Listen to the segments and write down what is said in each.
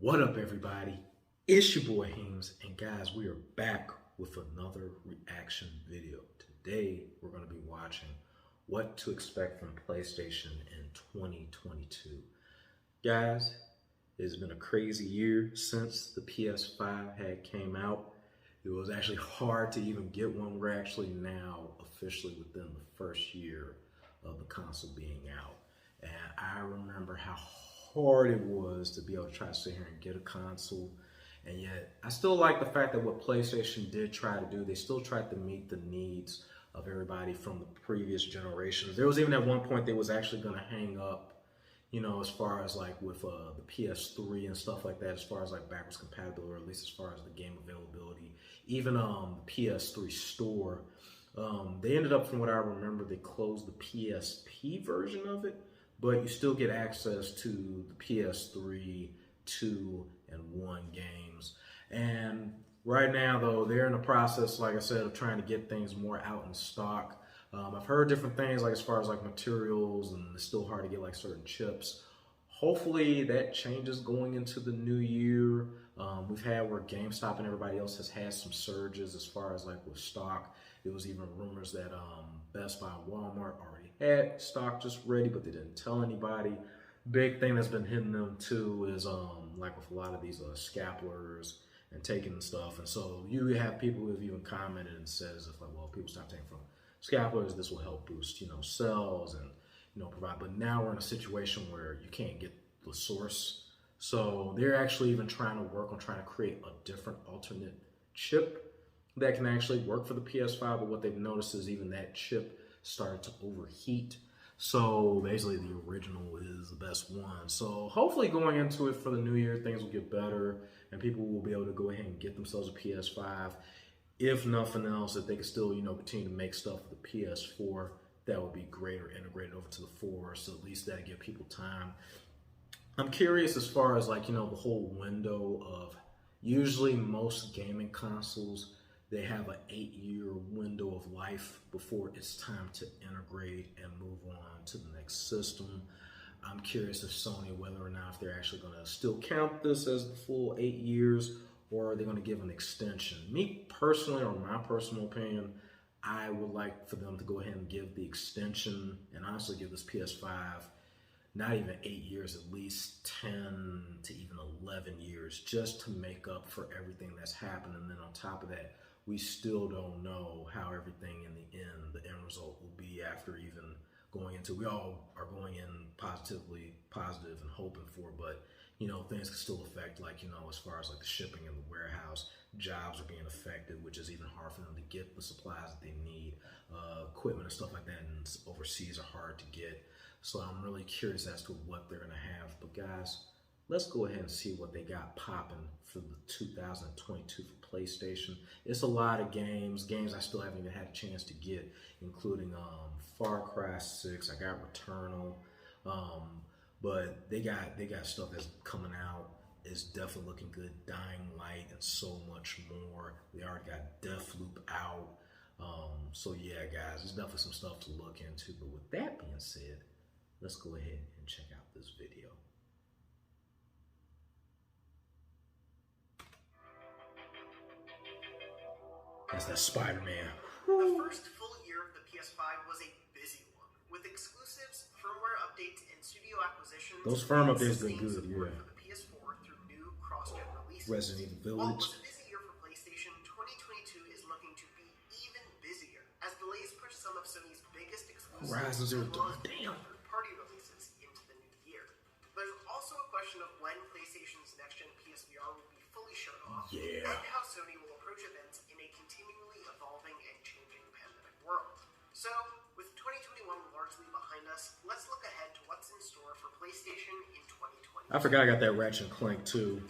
What up, everybody? It's your boy Heems, and guys, we are back with another reaction video. Today, we're going to be watching what to expect from PlayStation in 2022. Guys, it's been a crazy year since the PS5 had came out. It was actually hard to even get one. We're actually now officially within the first year of the console being out. And I remember how hard it was to be able to try to sit here and get a console. And yet, I still like the fact that what PlayStation did try to do, they still tried to meet the needs of everybody from the previous generations. There was even at one point they was actually going to hang up, you know, as far as like with the PS3 and stuff like that, as far as like backwards compatibility, or at least as far as the game availability. Even the PS3 store, they ended up, from what I remember, they closed the PSP version of it, but you still get access to the PS3, 2, and 1 games. And right now, though, they're in the process, like I said, of trying to get things more out in stock. I've heard different things, like as far as like materials, and it's still hard to get like certain chips. Hopefully that changes going into the new year. We've had where GameStop and everybody else has had some surges as far as like with stock. There was even rumors that Best Buy and Walmart already had stock just ready, but they didn't tell anybody. Big thing that's been hitting them too is like with a lot of these scalpers and taking stuff. And so you have people who have even commented and says, if like, well, people stop taking from scalpers, this will help boost, you know, sales and, you know, provide. But now we're in a situation where you can't get the source. So they're actually even trying to work on trying to create a different alternate chip that can actually work for the PS5. But what they've noticed is even that chip started to overheat. So basically the original is the best one. So hopefully going into it for the new year, things will get better and people will be able to go ahead and get themselves a PS5. If nothing else, if they can still, you know, continue to make stuff for the PS4, that would be great, or integrate it over to the 4. So at least that'll give people time. I'm curious as far as like, you know, the whole window of, usually most gaming consoles, they have an 8-year window of life before it's time to integrate and move on to the next system. I'm curious if Sony, whether or not if they're actually going to still count this as the full 8 years, or are they going to give an extension? Me personally, or my personal opinion, I would like for them to go ahead and give the extension and honestly give this PS5 not even 8 years, at least 10 to even 11 years, just to make up for everything that's happened. And then on top of that, we still don't know how everything in the end result will be after even going into, we all are going in positive and hoping for, but you know, things can still affect, like, you know, as far as like the shipping in the warehouse, jobs are being affected, which is even hard for them to get the supplies that they need, equipment and stuff like that, and overseas are hard to get. So I'm really curious as to what they're gonna have. But guys, let's go ahead and see what they got popping for the 2022 for PlayStation. It's a lot of games I still haven't even had a chance to get, including Far Cry 6. I got Returnal, but they got stuff that's coming out. It's definitely looking good. Dying Light and so much more. They already got Deathloop out. So yeah, guys, there's definitely some stuff to look into. But with that being said, let's go ahead and check out this video. That's that Spider-Man. The first full year of the PS5 was a busy one, with exclusives, firmware updates, and studio acquisitions. Those firm updates been good, yeah. For the PS4 through new cross-gen releases. Resident Evil While it Village. was a busy year for PlayStation, 2022 is looking to be even busier, as delays push some of Sony's biggest exclusives, Horizon Zero Dawn, damn. third-party releases into the new year. There's also a question of when PlayStation's next-gen PSVR will be fully shut off, Yeah. and how Sony will approach events in a continually evolving and changing pandemic world. So, with 2021 largely behind us, let's look ahead to what's in store for PlayStation in 2020. I forgot I got that Ratchet and Clank too.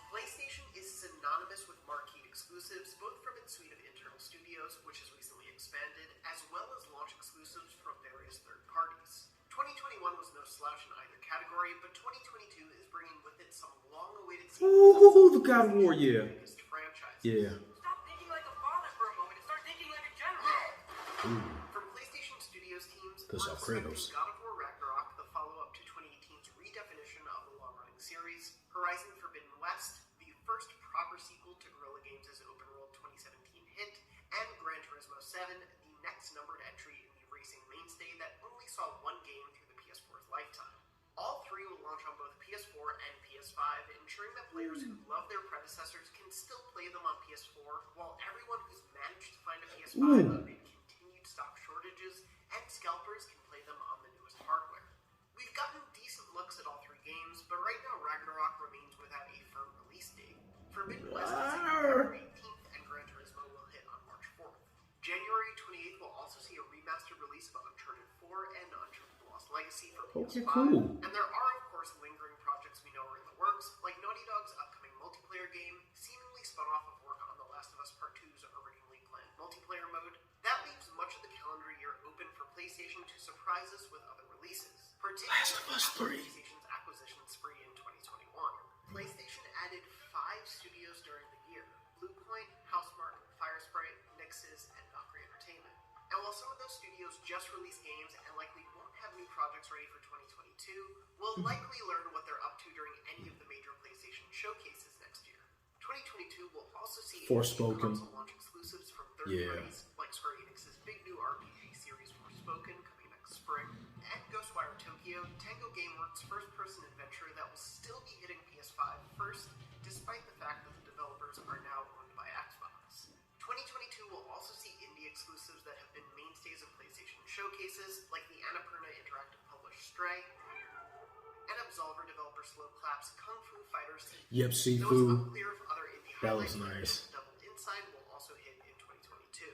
PlayStation is synonymous with marquee exclusives, both from its suite of internal studios, which has recently expanded, as well as launch exclusives from various third parties. 2021 was no slouch in either category, but 2022 is bringing with it some long-awaited Ooh, the God of War, yeah. franchises. Yeah. Stop thinking like a father for a moment and start thinking like a general. From PlayStation Studios teams, Piss off Kratos. God of War Ragnarok, the follow-up to 2018 7, the next numbered entry in the racing mainstay that only saw one game through the PS4's lifetime. All three will launch on both PS4 and PS5, ensuring that players who love their predecessors can still play them on PS4, while everyone who's managed to find a PS5 amid continued stock shortages and scalpers can play them on the newest hardware. We've gotten decent looks at all three games, but right now Ragnarok remains without a firm release date. Forbidden West is set for February 18th, and Gran Turismo will hit on March 4th. January 28th will also see a remastered release of Uncharted 4 and Uncharted The Lost Legacy for PS5. Cool. And there are, of course, lingering projects we know are in the works, like Naughty Dog's upcoming multiplayer game, seemingly spun off of work on The Last of Us Part 2's originally planned multiplayer mode. That leaves much of the calendar year open for PlayStation to surprise us with other releases, Last of Us 3. PlayStation's acquisition spree in 2021. PlayStation added 5 studios during the year: Bluepoint, Housemarque, Firesprite, Nixes, and Valkyrie Entertainment. And while some of those studios just released games and likely won't have new projects ready for 2022, we'll likely learn what they're up to during any of the major PlayStation showcases next year. 2022 will also see Forspoken. console launch exclusives from third parties, like Square Enix's big new RPG series Forspoken coming next spring, and Ghostwire Tokyo, Tango Gameworks' first-person adventure that will still be hitting PS5 first, despite the fact that the developers are now owned by Xbox. 2022 will also see indie exclusives that have been mainstays of PlayStation showcases, like the Annapurna Interactive published Stray, and Absolver developer Slowclap's Kung Fu Fighters. Yep, Those Sifu. unclear if other indie That was highlights, nice. Double Inside will also hit in 2022.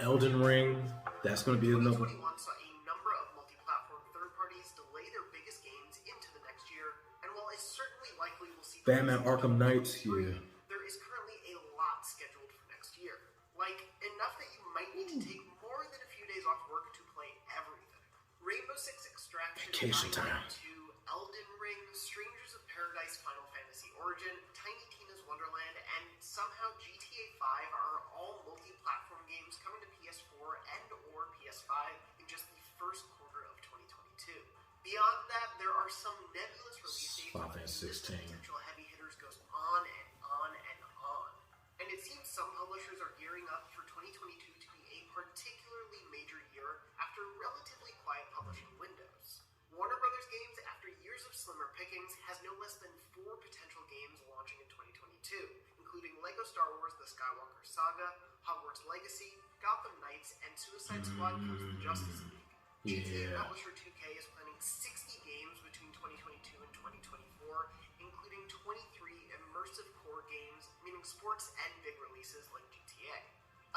Elden Ring. That's going to be another. 2021 saw a number of multi-platform third parties delay their biggest games into the next year, and while it's certainly likely we'll see Batman Arkham Knights. Yeah. there is currently a lot scheduled for next year. Like, enough that you might need to take more than a few days off work to play everything. Rainbow Six Extraction, Vacation Dying time. Light 2, Elden Ring, Strangers of Paradise Final Fantasy Origin, Tiny Tina's Wonderland, and somehow GTA 5 are all multi-platform games coming to PS4 and or PS5 in just the first quarter of 2022. Beyond that, there are some nebulous release dates. Final Fantasy 16. Potential heavy hitters goes on and on and on. And it seems some publishers are gearing up for 2022 to be a particularly major year after relatively quiet publishing windows. Warner Brothers Games, after years of slimmer pickings, has no less than 4 potential games launching in 2022, including LEGO Star Wars The Skywalker Saga, Hogwarts Legacy, Gotham Knights, and Suicide Squad Kills the Justice League. GTA Yeah. publisher 2K is planning 60 games between 2022 and 2024, including 23 immersive core games, meaning sports and big releases like GTA.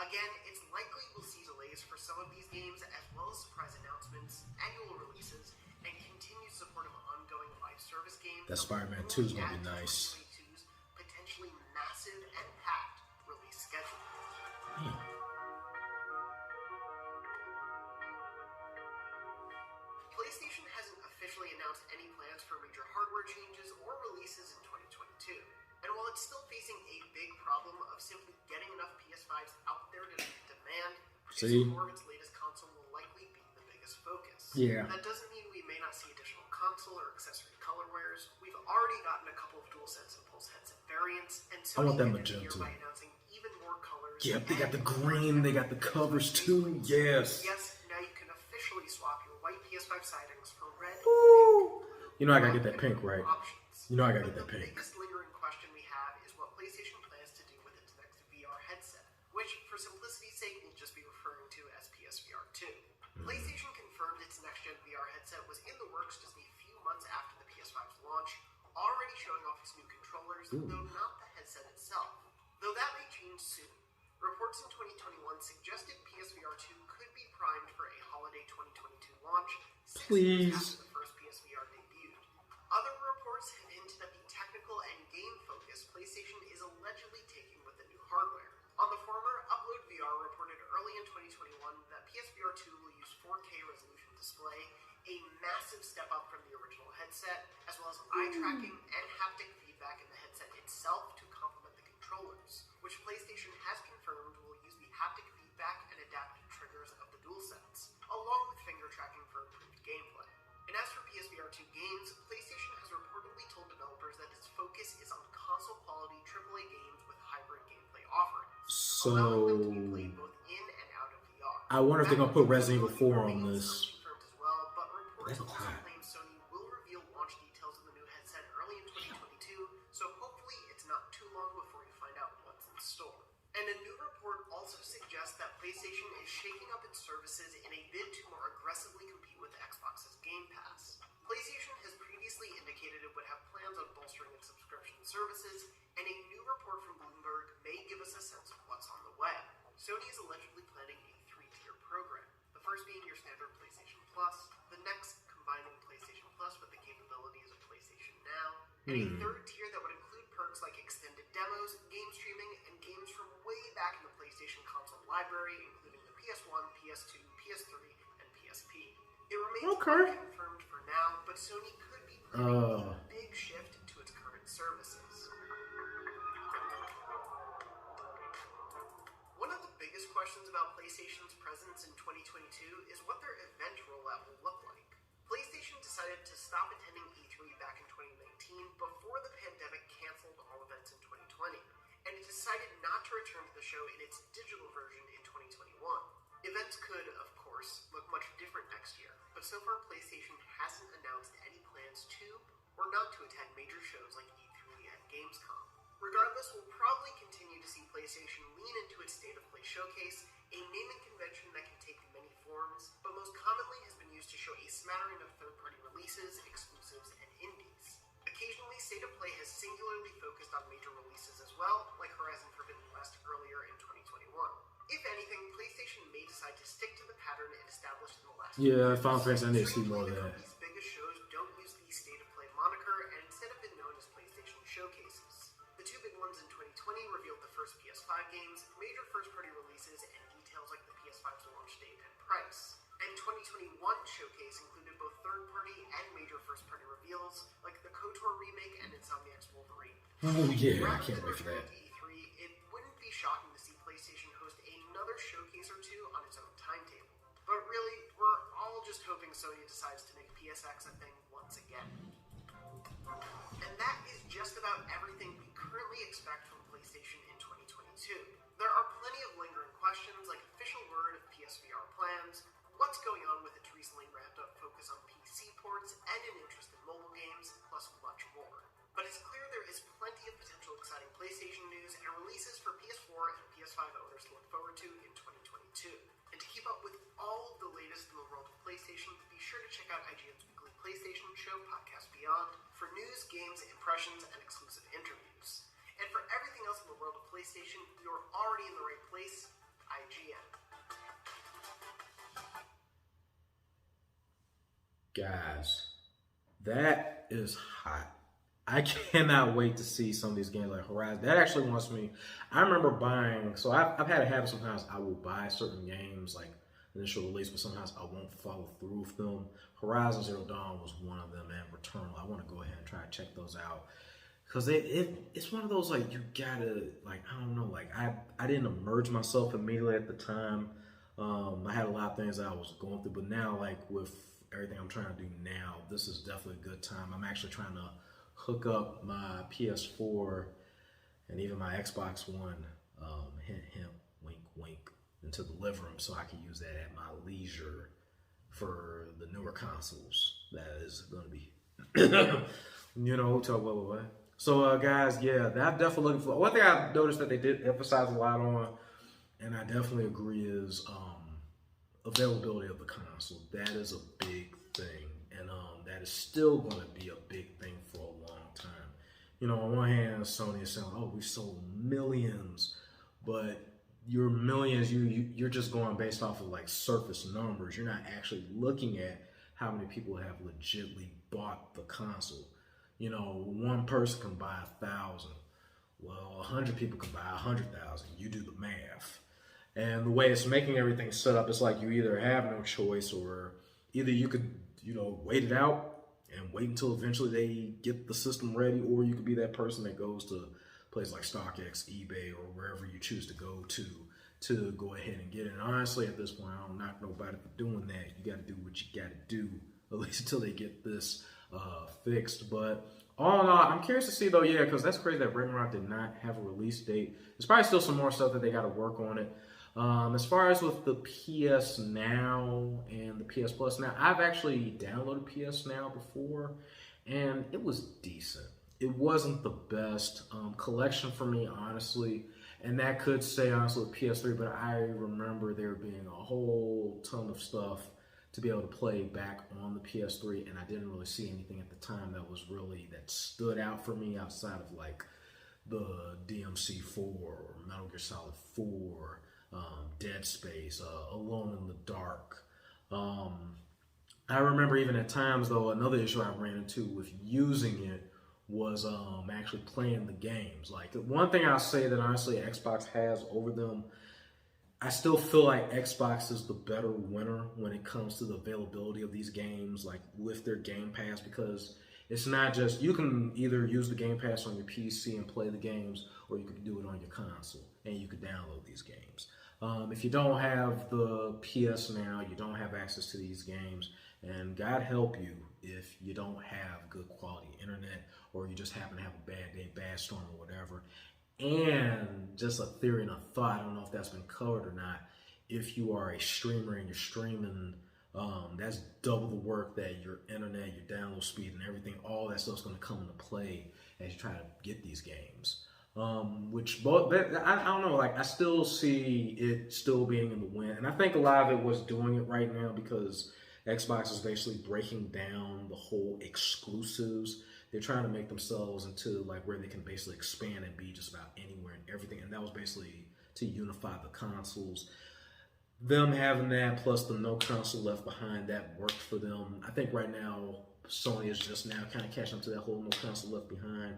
Again, it's likely we'll see delays for some of these games, as well as surprise announcements, annual releases, and continued support of ongoing live service games. That Spider-Man 2 is going to be nice. 2022's potentially massive and packed release schedule. PlayStation hasn't officially announced any plans for major hardware changes or releases in 2022. And while it's still facing a big problem of simply getting enough PS5s out there to meet demand, producing more of its latest console will likely be the biggest focus. Yeah. That doesn't mean we may not see additional console or accessory colorwares. We've already gotten a couple of DualSense and Pulse headset variants, and I want that ended the year magenta. by announcing even more colors. Yep, they got the and green, they got the covers too. Yes. Yes, now you can officially swap your white PS5 sidings for red, Woo! pink, You know I gotta get blue, that pink, and right? options. You know I gotta get But that pink. The biggest lingering question we have is what PlayStation plans to do with its next VR headset, which, for simplicity's sake, we'll just be referring to as PSVR 2. PlayStation confirmed its next-gen VR headset was in the works just a few months after the PS5's launch, already showing off its new controllers, though not the headset itself. Though that may change soon. Reports in 2021 suggested PSVR 2 could be primed for a holiday 2022 launch, 6 years after the first PSVR debuted. Other reports have hinted at the technical and game-focused PlayStation is allegedly taking with the new hardware. On the former, Upload VR reported early in 2021 that PSVR 2 will use 4K resolution display, a massive step up from the original headset, as well as eye tracking and haptic feedback in the headset itself to complement the controllers, which PlayStation has confirmed will use the haptic feedback and adaptive triggers of the DualSense, along with finger tracking for improved gameplay. And as for PSVR 2 games, PlayStation has reportedly told developers that its focus is on console-quality AAA games with hybrid gameplay offerings. allowing them to be played both in and out of VR. I wonder if they're gonna put Resident Evil 4 on remains this. unconfirmed as well, but reports That's also hot. claim Sony will reveal launch details of the new headset early in 2022, so hopefully it's not too long before you find out what's in store. And a new report also suggests that PlayStation is shaking up its services in a bid to more aggressively compete with Xbox's Game Pass. PlayStation has previously indicated it would have plans on bolstering its subscription services, and a new report from Bloomberg may give us a sense of what's on the way. Sony is allegedly planning a three-tier program. The first being your standard PlayStation Plus, the next combining PlayStation Plus with the capabilities of PlayStation Now, and a third tier that would include perks like extended demos, game streaming, and games from way back in the PlayStation console library, including the PS1, PS2, PS3, and PSP. It remains unconfirmed for now, but Sony could be planning a big shift to its current services. One of the biggest questions about PlayStation's presence in 2022 is what their event rollout will look like. PlayStation decided to stop attending E3 back in 2019 before the pandemic canceled all events in 2020, and it decided not to return to the show in its digital version in 2021. Events could, of course, look much different next year, but so far PlayStation hasn't announced any plans to or not to attend major shows like E3 and Gamescom. Regardless, we'll probably continue to see PlayStation lean into its State of Play showcase, a naming convention that can take many forms, but most commonly has been used to show a smattering of third-party releases, exclusives, and indies. Occasionally, State of Play has singularly focused on major releases as well, like Horizon Forbidden West earlier in 2021. If anything, PlayStation may decide to stick to the pattern it established in the last few years. Final Fantasy, I need to see more of that. These biggest shows don't use the State of Play moniker and instead have been known as PlayStation Showcases. The two big ones in 2020 revealed the first PS5 games, major first-party releases, and details like the PS5's launch date and price. And 2021 showcase included both third-party and major first-party reveals, like the KOTOR remake and Insomniac's Wolverine. Oh yeah, I can't wait for that. E3, it wouldn't be shocking to see PlayStation host another showcase or two on its own timetable. But really, we're all just hoping Sony decides to make PSX a thing once again. And that is just about everything we currently expect from PlayStation in 2022. There are plenty of lingering questions like official word of PSVR plans, what's going on with its recently ramped up focus on PC ports, and an interest in mobile games, plus much more. But it's clear there is plenty of potential exciting PlayStation news and releases for PS4 and PS5 owners to look forward to in 2022. And to keep up with all of the latest in the world of PlayStation, be sure to check out IGN's weekly PlayStation show, Podcast Beyond, for news, games, impressions, and exclusive interviews. And for everything else in the world of PlayStation, you're already in the right place, IGN. Guys, that is hot. I cannot wait to see some of these games like Horizon. That actually wants me. I remember buying. So I've had a habit sometimes I will buy certain games like initial release, but sometimes I won't follow through with them. Horizon Zero Dawn was one of them, and Returnal. I want to go ahead and try to check those out because it's one of those like you gotta like I don't know like I didn't immerse myself immediately at the time. I had a lot of things that I was going through, but now like with everything I'm trying to do now, this is definitely a good time. I'm actually trying to hook up my PS4 and even my Xbox One, hint, hint, wink, wink, into the living room so I can use that at my leisure for the newer consoles. That is going to be, what. So, guys, yeah, I'm definitely looking for. One thing I've noticed that they did emphasize a lot on, and I definitely agree, is availability of the console. That is a big thing, and that is still going to be a big thing for a long time. On one hand, Sony is saying, "Oh, we sold millions," but your millions, you're just going based off of like surface numbers. You're not actually looking at how many people have legitimately bought the console. One person can buy 1,000. Well, 100 people can buy 100,000. You do the math. And the way it's making everything set up, it's like you either have no choice, or either you could, wait it out and wait until eventually they get the system ready, or you could be that person that goes to places like StockX, eBay, or wherever you choose to go go ahead and get it. And honestly, at this point, I don't knock nobody for doing that. You got to do what you got to do, at least until they get this fixed. But All in all, I'm curious to see though, yeah, because that's crazy that REMAKE did not have a release date. There's probably still some more stuff that they got to work on it. As far as with the PS Now and the PS Plus Now, I've actually downloaded PS Now before, and it was decent. It wasn't the best collection for me, honestly, and that could say honestly with PS3, but I remember there being a whole ton of stuff to be able to play back on the PS3, and I didn't really see anything at the time that stood out for me outside of like the DMC4 or Metal Gear Solid 4, Dead Space, Alone in the Dark. I remember even at times though, another issue I ran into with using it was actually playing the games. Like one thing I'll say that honestly Xbox has over them, I still feel like Xbox is the better winner when it comes to the availability of these games, like with their Game Pass, because it's not just, you can either use the Game Pass on your PC and play the games, or you could do it on your console and you could download these games. If you don't have the PS Now, you don't have access to these games, and God help you if you don't have good quality internet, or you just happen to have a bad day, bad storm, or whatever. And just a theory and a thought, I don't know if that's been covered or not. If you are a streamer and you're streaming, that's double the work that your internet, your download speed, and everything, all that stuff's going to come into play as you try to get these games. Which both, I don't know, like I still see it still being in the win, and I think a lot of it was doing it right now because Xbox is basically breaking down the whole exclusives. They're trying to make themselves into like where they can basically expand and be just about anywhere and everything, and that was basically to unify the consoles. Them having that plus the no console left behind, that worked for them. I think right now Sony is just now kind of catching up to that whole no console left behind.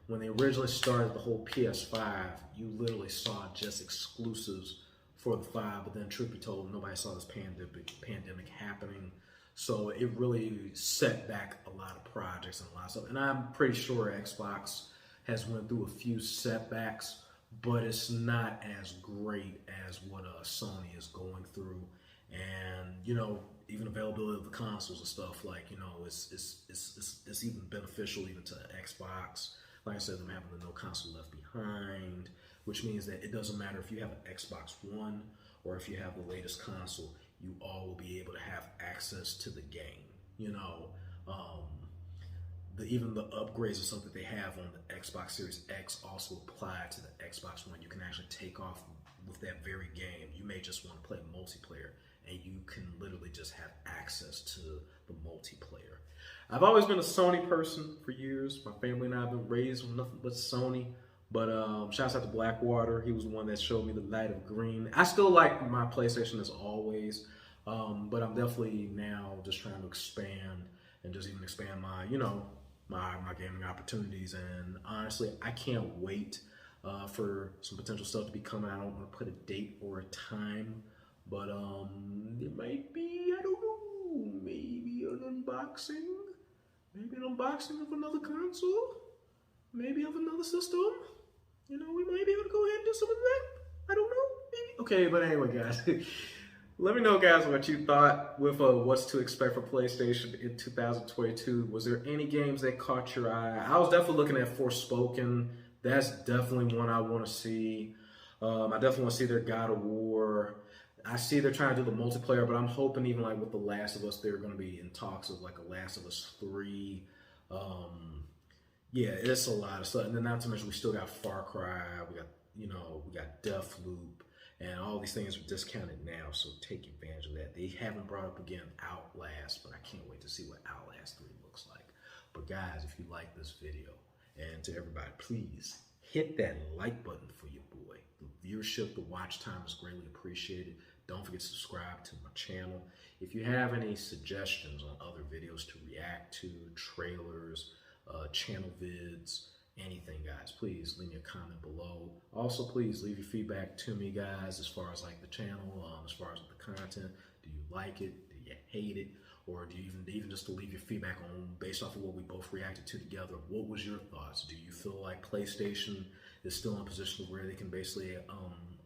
When they originally started the whole PS5, you literally saw just exclusives for the 5, but then truth be told, nobody saw this pandemic happening. So it really set back a lot of projects and a lot of stuff. And I'm pretty sure Xbox has went through a few setbacks, but it's not as great as what Sony is going through. And, you know, even availability of the consoles and stuff, like, you know, it's even beneficial even to Xbox. Like I said, them having the no console left behind, which means that it doesn't matter if you have an Xbox One or if you have the latest console, you all will be able to have access to the game. You know, even the upgrades or something they have on the Xbox Series X also apply to the Xbox One. You can actually take off with that very game. You may just want to play multiplayer, and you can literally just have access to the multiplayer. I've always been a Sony person for years. My family and I have been raised with nothing but Sony. But shouts out to Blackwater. He was the one that showed me the light of green. I still like my PlayStation as always, but I'm definitely now just trying to expand and just even expand my, you know, my gaming opportunities. And honestly, I can't wait for some potential stuff to be coming. I don't want to put a date or a time, but it might be, I don't know, maybe an unboxing. Maybe an unboxing of another console. Maybe of another system. You know, we might be able to go ahead and do some of that. I don't know, maybe. Okay, but anyway, guys, let me know, guys, what you thought with what's to expect for PlayStation in 2022. Was there any games that caught your eye? I was definitely looking at Forspoken. That's definitely one I want to see. I definitely want to see their God of War. I see they're trying to do the multiplayer, but I'm hoping even like with The Last of Us, they're going to be in talks of like a Last of Us 3. Yeah, it's a lot of stuff. And then not to mention we still got Far Cry, we got Deathloop, and all these things are discounted now, so take advantage of that. They haven't brought up again Outlast, but I can't wait to see what Outlast 3 looks like. But guys, if you like this video, and to everybody, please hit that like button for your boy. The viewership, the watch time is greatly appreciated. Don't forget to subscribe to my channel. If you have any suggestions on other videos to react to, trailers, channel vids, anything, guys, please leave me a comment below. Also, please leave your feedback to me, guys, as far as like the channel, as far as the content. Do you like it? Do you hate it? Or do you even just to leave your feedback on based off of what we both reacted to together? What was your thoughts? Do you feel like PlayStation is still in a position where they can basically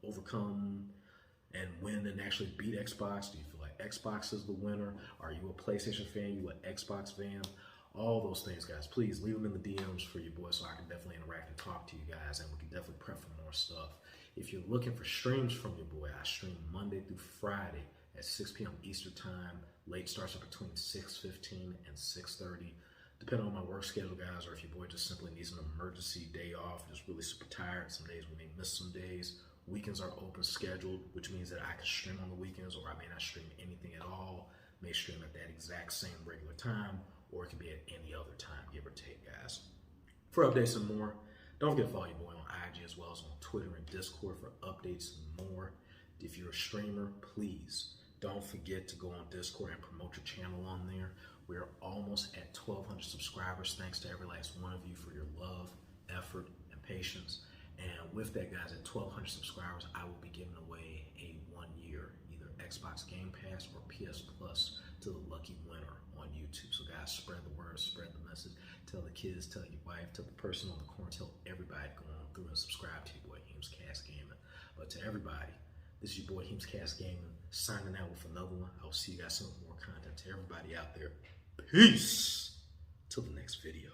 overcome and win and actually beat Xbox? Do you feel like Xbox is the winner? Are you a PlayStation fan? You an Xbox fan? All those things, guys. Please leave them in the DMs for your boy so I can definitely interact and talk to you guys, and we can definitely prep for more stuff. If you're looking for streams from your boy, I stream Monday through Friday at 6 p.m. Eastern Time. Late starts are between 6:15 and 6:30. Depending on my work schedule, guys, or if your boy just simply needs an emergency day off, just really super tired. Some days we may miss some days. Weekends are open scheduled, which means that I can stream on the weekends, or I may not stream anything at all. May stream at that exact same regular time, or it can be at any other time, give or take, guys. For updates and more, don't forget to follow your boy on IG as well as on Twitter and Discord for updates and more. If you're a streamer, please don't forget to go on Discord and promote your channel on there. We're almost at 1,200 subscribers. Thanks to every last one of you for your love, effort, and patience. And with that, guys, at 1,200 subscribers, I will be giving away a 1-year either Xbox Game Pass or PS Plus to the lucky winner on YouTube. So, guys, spread the word, spread the message. Tell the kids, tell your wife, tell the person on the corner, tell everybody to go on through and subscribe to your boy, Heemscast Gaming. But to everybody, this is your boy, Heemscast Gaming, signing out with another one. I'll see you guys some more content. To everybody out there, peace. Till the next video.